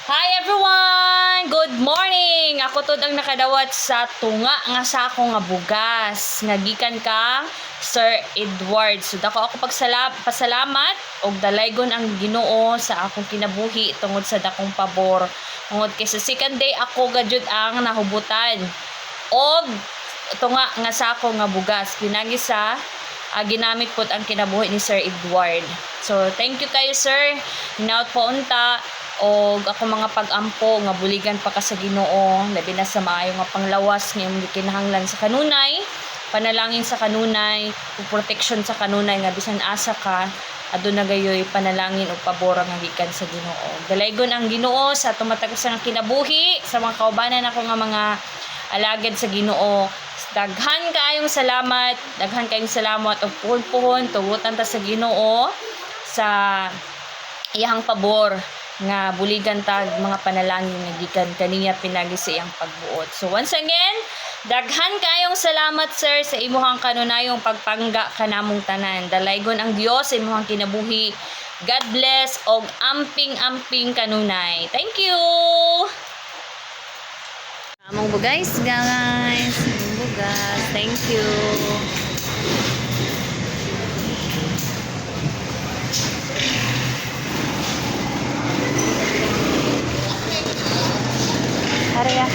Hi everyone! Good morning! Ako to ang nakadawat sa tunga nga sako nga bugas. Nga gikan ka Sir Edward. So dako ako pasalamat og dalaygon ang Ginoo sa akong kinabuhi tungod sa dakong pabor. Tungod kay sa second day ako gadyod ang nahubutan. Og tunga nga sako nga bugas. Pinagi sa ginamit po ang kinabuhi ni Sir Edward. So thank you kayo sir. Hinaut po unta og ako mga pag-ampo nga buligan pa ka sa Ginoo, labi na sa maayo nga panglawas nga imong gikinahanglan sa kanunay, panalangin sa kanunay, ug protection sa kanunay nga bisan asa ka aduna gayoy panalangin ug pabor nga gikan sa Ginoo. Dalaygon ang Ginoo sa tumatagos nga kinabuhi sa mga kaubanan ako nga mga alagad sa Ginoo. Daghan kaayong salamat ug puhon-puhon tugutan ta sa Ginoo sa iyang pabor nga buligan tag mga panalangin nga gikan kaniya pinagi sa iyang pagbuot. So once again, daghan kaayong salamat sir sa imuhang kanunayong pagpangga kanamong tanan. Dalaygon ang Dios sa imuhang kinabuhi. God bless og amping kanunay. Thank you. Among bugas guys. Bugas. Thank you. Araya.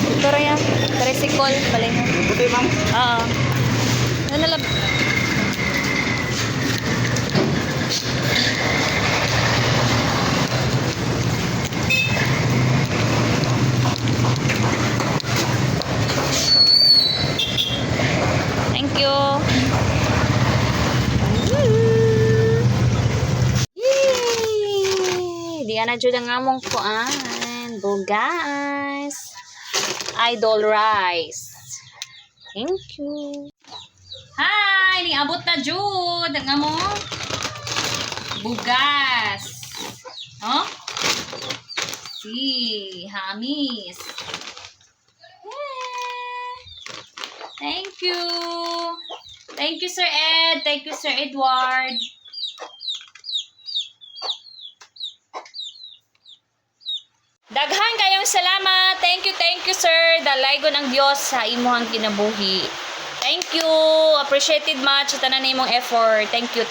Ito raya. Tricycle. Balay mo. Buti, ma'am. Oo. Nanalab. Thank you. Yay! Di na dyan ang among kuan. Bugas. Idol rice. Thank you. Hi! Niabot na jud ang among bugas. Oh? Si Hamis. Thank you. Thank you, Sir Ed. Thank you, Sir Edward. Daghan kayong salamat. Thank you, sir. Dalaygon ang Dios sa imuhang kinabuhi. Thank you. Appreciated much sa tanan nimong effort. Thank you.